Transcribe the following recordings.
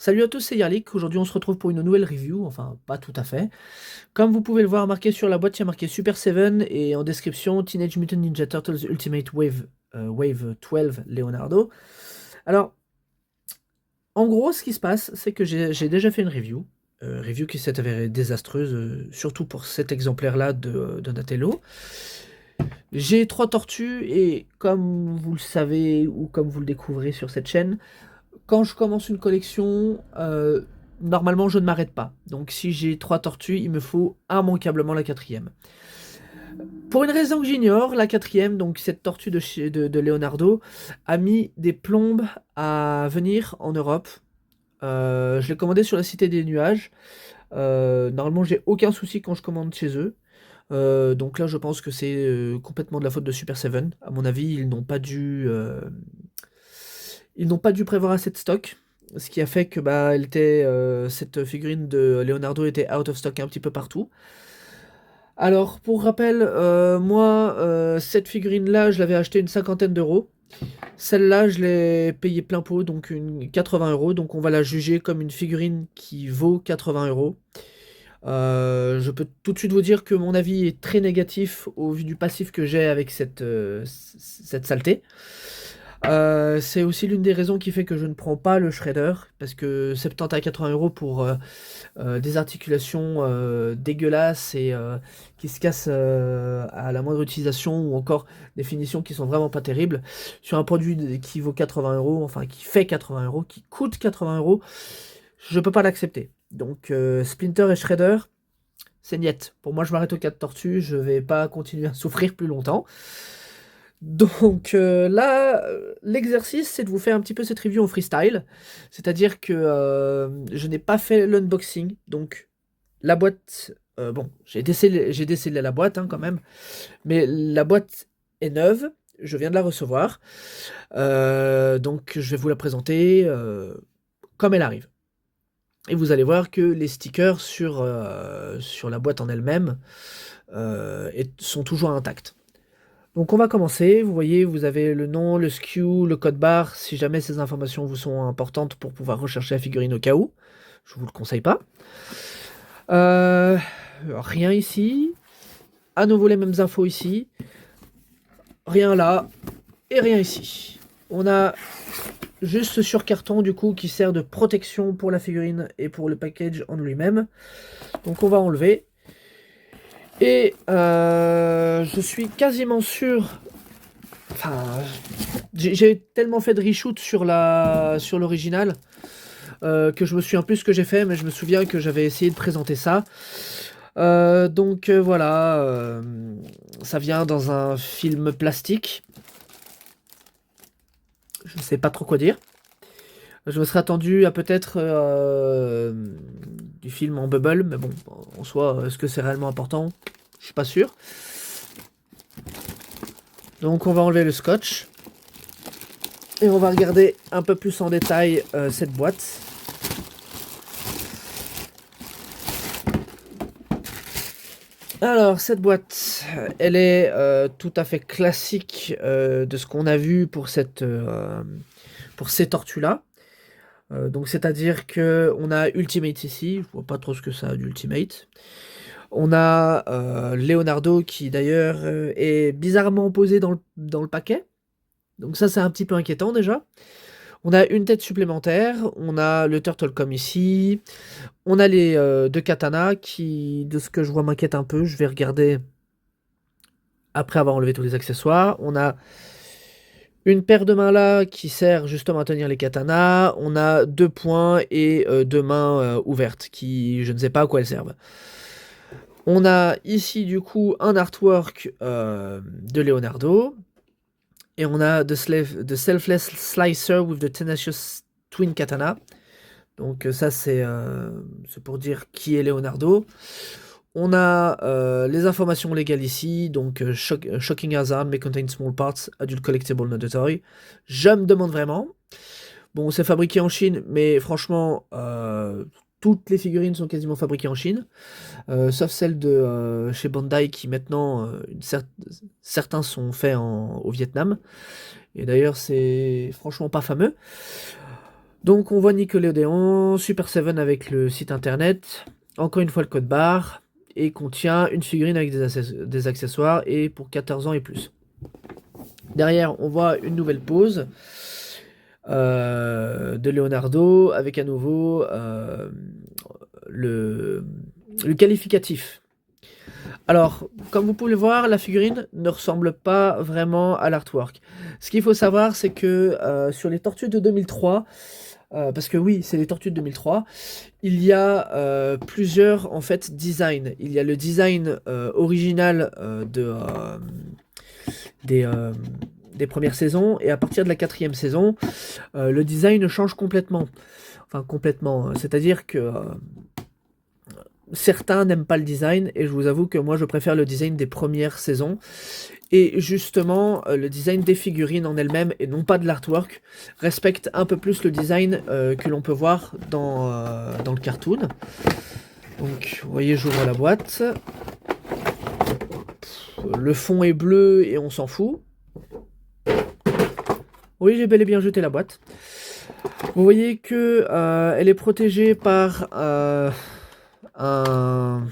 Salut à tous, c'est Yarlik. Aujourd'hui, on se retrouve pour une nouvelle review. Enfin, pas tout à fait. Comme vous pouvez le voir marqué sur la boîte, il y a marqué Super 7 et en description Teenage Mutant Ninja Turtles Ultimate Wave 12 Leonardo. Alors, en gros, ce qui se passe, c'est que j'ai déjà fait une review. Review qui s'est avérée désastreuse, surtout pour cet exemplaire-là de Donatello. J'ai trois tortues et comme vous le savez ou comme vous le découvrez sur cette chaîne, quand je commence une collection, normalement je ne m'arrête pas. Donc si j'ai trois tortues, il me faut immanquablement la quatrième. Pour une raison que j'ignore, la quatrième, donc cette tortue de Leonardo, a mis des plombes à venir en Europe. Je l'ai commandé sur la Cité des Nuages. Normalement, j'ai aucun souci quand je commande chez eux. Donc là, je pense que c'est complètement de la faute de Super 7. À mon avis, ils n'ont pas dû prévoir assez de stock, ce qui a fait que cette figurine de Leonardo était out of stock un petit peu partout. Alors, pour rappel, moi, cette figurine-là, je l'avais achetée une cinquantaine d'euros. Celle-là, je l'ai payée plein pot, donc 80 euros. Donc, on va la juger comme une figurine qui vaut 80 euros. Je peux tout de suite vous dire que mon avis est très négatif au vu du passif que j'ai avec cette saleté. C'est aussi l'une des raisons qui fait que je ne prends pas le shredder, parce que 70 à 80 euros pour des articulations dégueulasses et qui se cassent à la moindre utilisation, ou encore des finitions qui sont vraiment pas terribles, sur un produit qui vaut 80 euros, enfin qui fait 80 euros, qui coûte 80 euros, je peux pas l'accepter. Donc Splinter et Shredder, c'est niette. Pour moi, je m'arrête aux 4 tortues, je vais pas continuer à souffrir plus longtemps. Donc là, l'exercice, c'est de vous faire un petit peu cette review en freestyle. C'est-à-dire que je n'ai pas fait l'unboxing. Donc la boîte, bon, j'ai décellé la boîte hein, quand même. Mais la boîte est neuve. Je viens de la recevoir. Donc je vais vous la présenter comme elle arrive. Et vous allez voir que les stickers sur la boîte en elle-même sont toujours intacts. Donc on va commencer, vous voyez, vous avez le nom, le SKU, le code barre, si jamais ces informations vous sont importantes pour pouvoir rechercher la figurine au cas où. Je vous le conseille pas. Euh, Rien ici. À nouveau les mêmes infos ici. Rien là. Et rien ici. On a juste ce sur carton du coup qui sert de protection pour la figurine et pour le package en lui-même. Donc on va enlever. Et je suis quasiment sûr. Enfin, j'ai tellement fait de reshoot sur l'original que je me souviens plus ce que j'ai fait, mais je me souviens que j'avais essayé de présenter ça. Voilà, ça vient dans un film plastique. Je ne sais pas trop quoi dire. Je me serais attendu à peut-être du film en bubble, mais bon, en soi, est-ce que c'est réellement important? Je suis pas sûr. Donc on va enlever le scotch. Et on va regarder un peu plus en détail cette boîte. Alors, cette boîte, elle est tout à fait classique de ce qu'on a vu pour ces tortues-là. Donc, c'est-à-dire que on a Ultimate ici. Je vois pas trop ce que ça a d'Ultimate. On a Leonardo qui d'ailleurs est bizarrement posé dans le paquet. Donc ça, c'est un petit peu inquiétant déjà. On a une tête supplémentaire. On a le Turtle comme ici. On a les deux katanas qui, de ce que je vois, m'inquiètent un peu. Je vais regarder après avoir enlevé tous les accessoires. On a une paire de mains là qui sert justement à tenir les katanas. On a deux poings et deux mains ouvertes qui, je ne sais pas à quoi elles servent. On a ici du coup un artwork de Leonardo. Et on a The Selfless Slicer with the Tenacious Twin Katana. Donc ça c'est pour dire qui est Leonardo. On a les informations légales ici, donc Shocking Hazard may contain small parts, adult collectible not a toy. Je me demande vraiment. Bon, c'est fabriqué en Chine, mais franchement, toutes les figurines sont quasiment fabriquées en Chine, sauf celles de chez Bandai qui maintenant, certains sont faits au Vietnam. Et d'ailleurs, c'est franchement pas fameux. Donc on voit Nickelodeon, Super 7 avec le site internet, encore une fois le code barre, et contient une figurine avec des accessoires et pour 14 ans et plus. Derrière, on voit une nouvelle pose de Leonardo avec à nouveau le, le qualificatif. Alors, comme vous pouvez le voir, la figurine ne ressemble pas vraiment à l'artwork. Ce qu'il faut savoir, c'est que sur les tortues de 2003, parce que oui, c'est les tortues de 2003, il y a plusieurs en fait designs. Il y a le design original des, euh, des premières saisons, et à partir de la quatrième saison, le design change complètement. Enfin, complètement. C'est-à-dire que certains n'aiment pas le design, et je vous avoue que moi je préfère le design des premières saisons. Et justement, le design des figurines en elles-mêmes, et non pas de l'artwork, respecte un peu plus le design que l'on peut voir dans le cartoon. Donc, vous voyez, j'ouvre la boîte. Le fond est bleu et on s'en fout. Oui, j'ai bel et bien jeté la boîte. Vous voyez que elle est protégée par un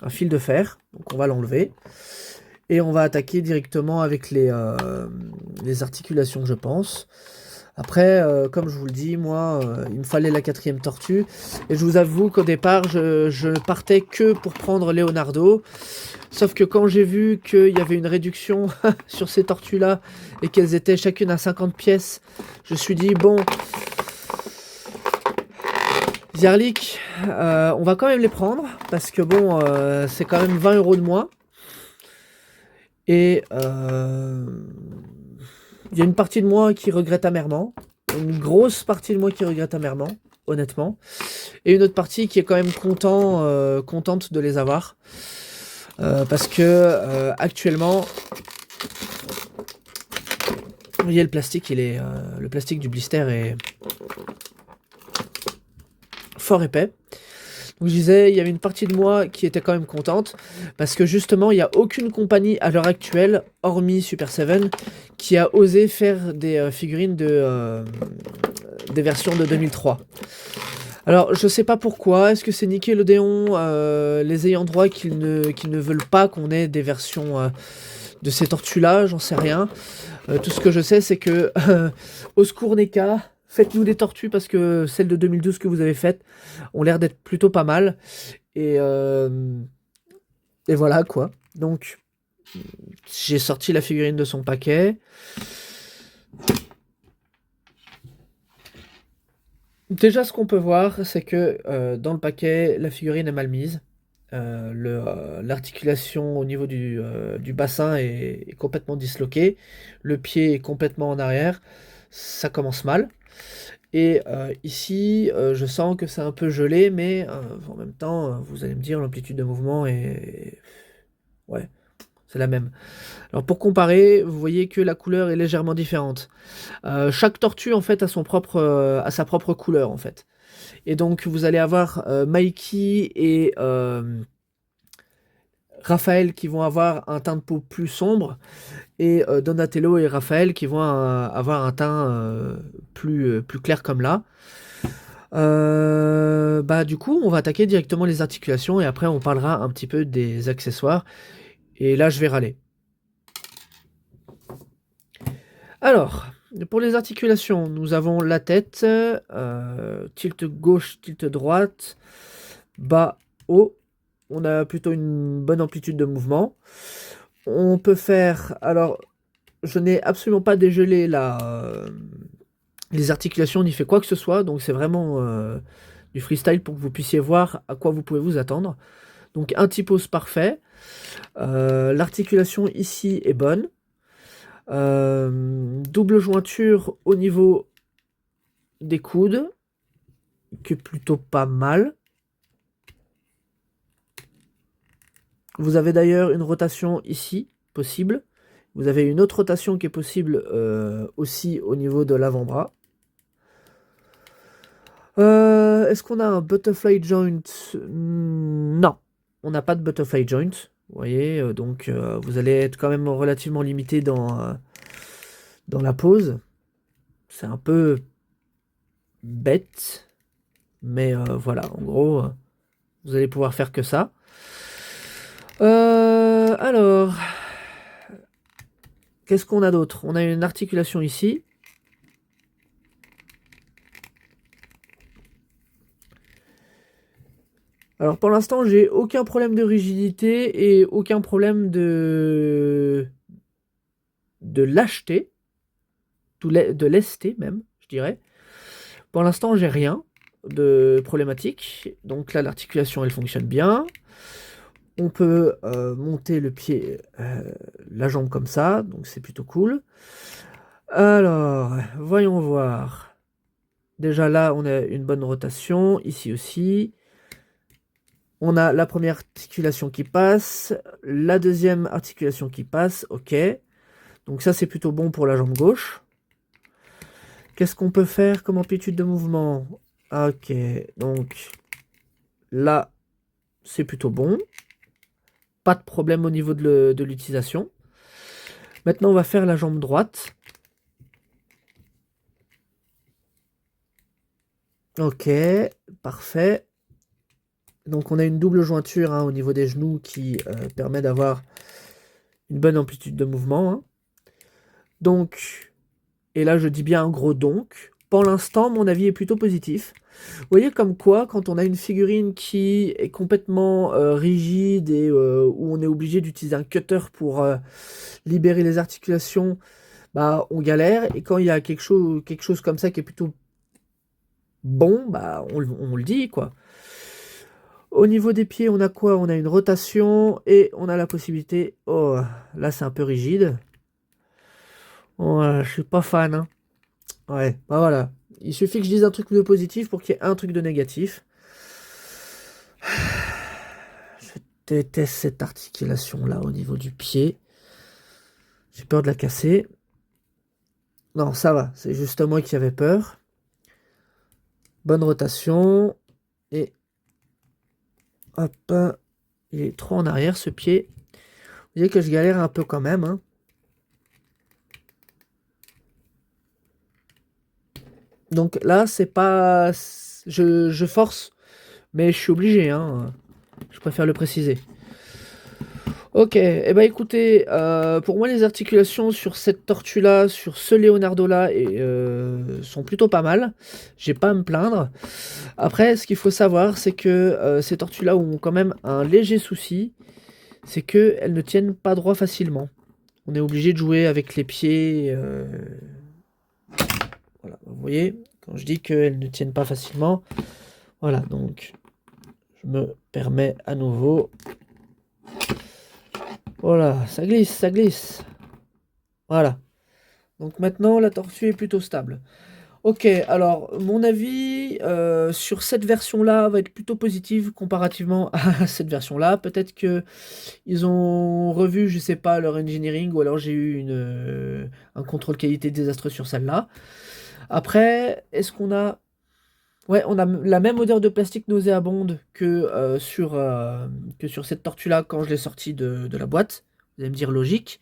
fil de fer. Donc on va l'enlever. Et on va attaquer directement avec les articulations, je pense. Après, comme je vous le dis, moi, il me fallait la quatrième tortue. Et je vous avoue qu'au départ, je partais que pour prendre Leonardo. Sauf que quand j'ai vu qu'il y avait une réduction sur ces tortues-là et qu'elles étaient chacune à 50 pièces, je me suis dit, bon, Ziarlik, on va quand même les prendre. Parce que bon, c'est quand même 20 € de moins. Et il y a une partie de moi qui regrette amèrement. Une grosse partie de moi qui regrette amèrement, honnêtement. Et une autre partie qui est quand même contente de les avoir. Parce que actuellement, vous voyez le plastique, le plastique du blister est fort épais. Donc je disais, il y avait une partie de moi qui était quand même contente, parce que justement, il n'y a aucune compagnie à l'heure actuelle, hormis Super 7, qui a osé faire des figurines des versions de 2003. Alors, je sais pas pourquoi, est-ce que c'est Nickelodeon, les ayants droit qui ne veulent pas qu'on ait des versions de ces tortues-là, j'en sais rien. Tout ce que je sais, c'est que, au secours NECA, faites-nous des tortues parce que celles de 2012 que vous avez faites ont l'air d'être plutôt pas mal. Et, et voilà quoi. Donc, j'ai sorti la figurine de son paquet. Déjà, ce qu'on peut voir, c'est que dans le paquet, la figurine est mal mise. L'articulation au niveau du bassin est complètement disloquée. Le pied est complètement en arrière. Ça commence mal. Et ici, je sens que c'est un peu gelé, mais en même temps, vous allez me dire, l'amplitude de mouvement est... Ouais, c'est la même. Alors pour comparer, vous voyez que la couleur est légèrement différente. Chaque tortue, en fait, a sa propre couleur, en fait. Et donc, vous allez avoir Mikey et Raphaël qui vont avoir un teint de peau plus sombre, et Donatello et Raphaël qui vont avoir un teint plus clair comme là. Bah du coup, on va attaquer directement les articulations et après on parlera un petit peu des accessoires. Et là, je vais râler. Alors, pour les articulations, nous avons la tête, tilt gauche, tilt droite, bas, haut. On a plutôt une bonne amplitude de mouvement. On peut faire... Alors, je n'ai absolument pas dégelé les articulations ni fait quoi que ce soit, donc c'est vraiment du freestyle pour que vous puissiez voir à quoi vous pouvez vous attendre. Donc un T-pose parfait. L'articulation ici est bonne. Double jointure au niveau des coudes, qui est plutôt pas mal. Vous avez d'ailleurs une rotation ici, possible. Vous avez une autre rotation qui est possible aussi au niveau de l'avant-bras. Est-ce qu'on a un butterfly joint? Non, on n'a pas de butterfly joint. Vous voyez, donc vous allez être quand même relativement limité dans la pose. C'est un peu bête. Mais voilà, en gros, vous allez pouvoir faire que ça. Alors, qu'est-ce qu'on a d'autre? On a une articulation ici. Alors pour l'instant, j'ai aucun problème de rigidité et aucun problème de lâcheté, de lesté même, je dirais. Pour l'instant, j'ai rien de problématique. Donc là, l'articulation, elle fonctionne bien. On peut monter le pied, la jambe comme ça, donc c'est plutôt cool. Alors, voyons voir. Déjà là, on a une bonne rotation, ici aussi. On a la première articulation qui passe, la deuxième articulation qui passe, ok. Donc ça, c'est plutôt bon pour la jambe gauche. Qu'est-ce qu'on peut faire comme amplitude de mouvement? Ok, donc là, c'est plutôt bon. Pas de problème au niveau de l'utilisation. Maintenant, on va faire la jambe droite. Ok, parfait. Donc on a une double jointure au niveau des genoux qui permet d'avoir une bonne amplitude de mouvement. Hein. Donc, et là je dis bien un gros donc, pour l'instant mon avis est plutôt positif. Vous voyez comme quoi quand on a une figurine qui est complètement rigide et où on est obligé d'utiliser un cutter pour libérer les articulations, bah on galère. Et quand il y a quelque chose comme ça qui est plutôt bon, bah on le dit quoi. Au niveau des pieds, on a quoi? On a une rotation et on a la possibilité... Oh, là c'est un peu rigide. Ouais, je suis pas fan. Hein. Ouais, bah voilà. Il suffit que je dise un truc de positif pour qu'il y ait un truc de négatif. Je déteste cette articulation-là au niveau du pied. J'ai peur de la casser. Non, ça va. C'est juste moi qui avais peur. Bonne rotation. Et... Hop. Il est trop en arrière ce pied. Vous voyez que je galère un peu quand même. Hein. Donc là, c'est pas... Je force, mais je suis obligé. Hein. Je préfère le préciser. Ok, eh ben écoutez, pour moi les articulations sur cette tortue-là, sur ce Leonardo-là, sont plutôt pas mal. J'ai pas à me plaindre. Après, ce qu'il faut savoir, c'est que ces tortues-là ont quand même un léger souci, c'est qu'elles ne tiennent pas droit facilement. On est obligé de jouer avec les pieds. Voilà, vous voyez, quand je dis qu'elles ne tiennent pas facilement, voilà, donc je me permets à nouveau. Voilà, ça glisse, ça glisse. Voilà. Donc maintenant, la tortue est plutôt stable. Ok, alors mon avis sur cette version-là va être plutôt positive comparativement à cette version-là. Peut-être que ils ont revu, je sais pas, leur engineering ou alors j'ai eu un contrôle qualité désastreux sur celle-là. Après, est-ce qu'on a... Ouais, on a la même odeur de plastique nauséabonde que sur cette tortue-là quand je l'ai sortie de la boîte. Vous allez me dire logique.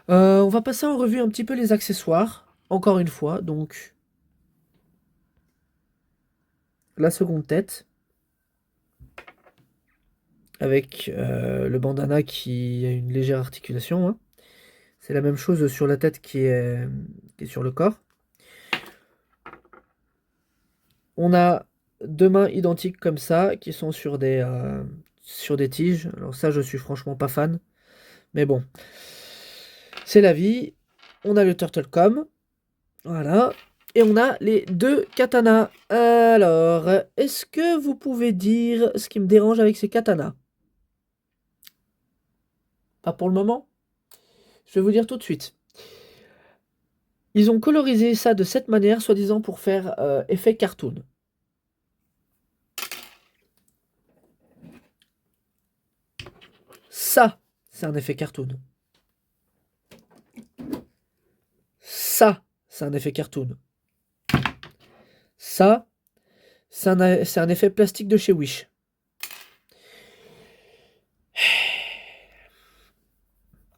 On va passer en revue un petit peu les accessoires, encore une fois. Donc, la seconde tête, avec le bandana qui a une légère articulation. Hein. C'est la même chose sur la tête qui est sur le corps. On a deux mains identiques comme ça, qui sont sur des tiges. Alors ça, je suis franchement pas fan. Mais bon, c'est la vie. On a le Turtlecom. Voilà. Et on a les deux katanas. Alors, est-ce que vous pouvez dire ce qui me dérange avec ces katanas? Pas pour le moment. Je vais vous dire tout de suite. Ils ont colorisé ça de cette manière, soi-disant pour faire effet cartoon. Ça, c'est un effet cartoon. Ça, c'est un effet cartoon. Ça, c'est un effet plastique de chez Wish.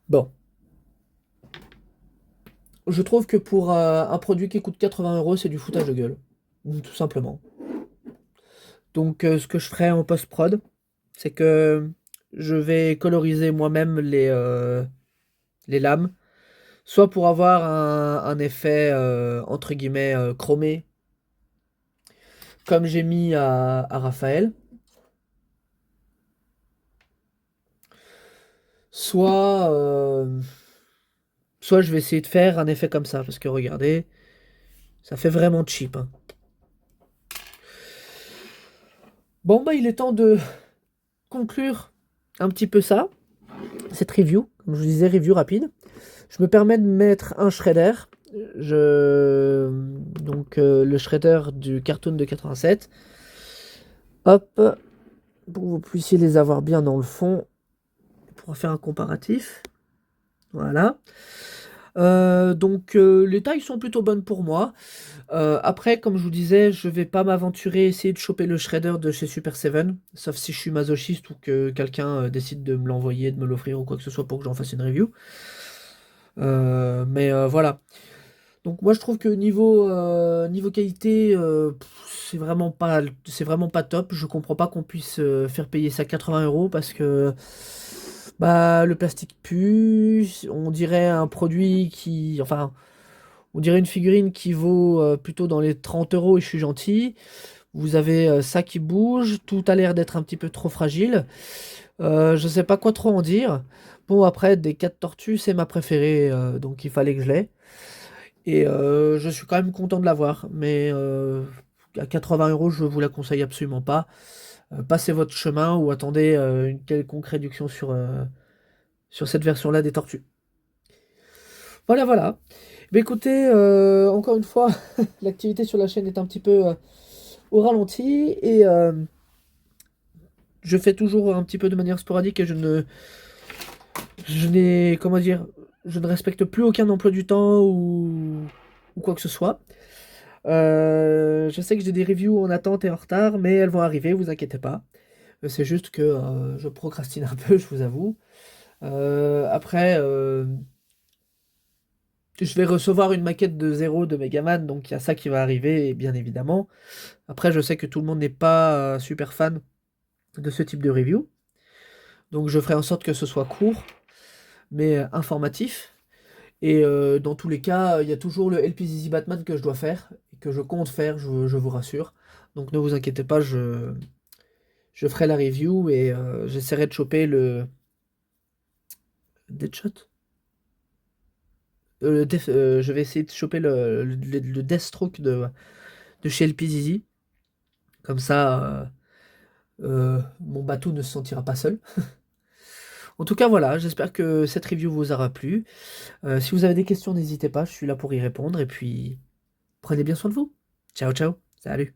Bon. Je trouve que pour un produit qui coûte 80 €, c'est du foutage de gueule. tout simplement. Donc ce que je ferai en post-prod, c'est que je vais coloriser moi-même les lames, soit pour avoir un effet entre guillemets chromé, comme j'ai mis à Raphaël, soit, soit je vais essayer de faire un effet comme ça, parce que regardez, ça fait vraiment cheap, hein. Bon bah il est temps de conclure un petit peu ça, cette review, comme je vous disais, review rapide. Je me permets de mettre un shredder. Donc le shredder du cartoon de 87. Hop, pour que vous puissiez les avoir bien dans le fond. Pour faire un comparatif. Voilà. Donc les tailles sont plutôt bonnes pour moi. Après, comme je vous disais, je vais pas m'aventurer essayer de choper le shredder de chez Super 7, sauf si je suis masochiste ou que quelqu'un décide de me l'envoyer, de me l'offrir ou quoi que ce soit pour que j'en fasse une review. Mais voilà. Donc moi je trouve que niveau qualité, c'est vraiment pas top. Je comprends pas qu'on puisse faire payer ça 80 € parce que bah le plastique pue, on dirait un produit qui. Enfin, on dirait une figurine qui vaut plutôt dans les 30 € et je suis gentil. Vous avez ça qui bouge, tout a l'air d'être un petit peu trop fragile. Je sais pas quoi trop en dire. Bon après des 4 tortues c'est ma préférée, donc il fallait que je l'aie. Et je suis quand même content de l'avoir, mais à 80 € je vous la conseille absolument pas. Passez votre chemin ou attendez une quelconque réduction sur cette version-là des tortues. Voilà, voilà. Mais écoutez, encore une fois, l'activité sur la chaîne est un petit peu au ralenti et je fais toujours un petit peu de manière sporadique et je n'ai, comment dire, je ne respecte plus aucun emploi du temps ou quoi que ce soit. Je sais que j'ai des reviews en attente et en retard, mais elles vont arriver, vous inquiétez pas. C'est juste que je procrastine un peu, je vous avoue. Après, je vais recevoir une maquette de zéro de Megaman, donc il y a ça qui va arriver, bien évidemment. Après, je sais que tout le monde n'est pas super fan de ce type de review, donc je ferai en sorte que ce soit court, mais informatif. Et dans tous les cas, il y a toujours le LPZZ Batman que je dois faire, et que je compte faire, je vous rassure. Donc ne vous inquiétez pas, je ferai la review et j'essaierai de choper le Deadshot. Je vais essayer de choper le Deathstroke de chez LPZZ. Comme ça, mon bateau ne se sentira pas seul. En tout cas, voilà, j'espère que cette review vous aura plu. Si vous avez des questions, n'hésitez pas, je suis là pour y répondre. Et puis, prenez bien soin de vous. Ciao, ciao. Salut.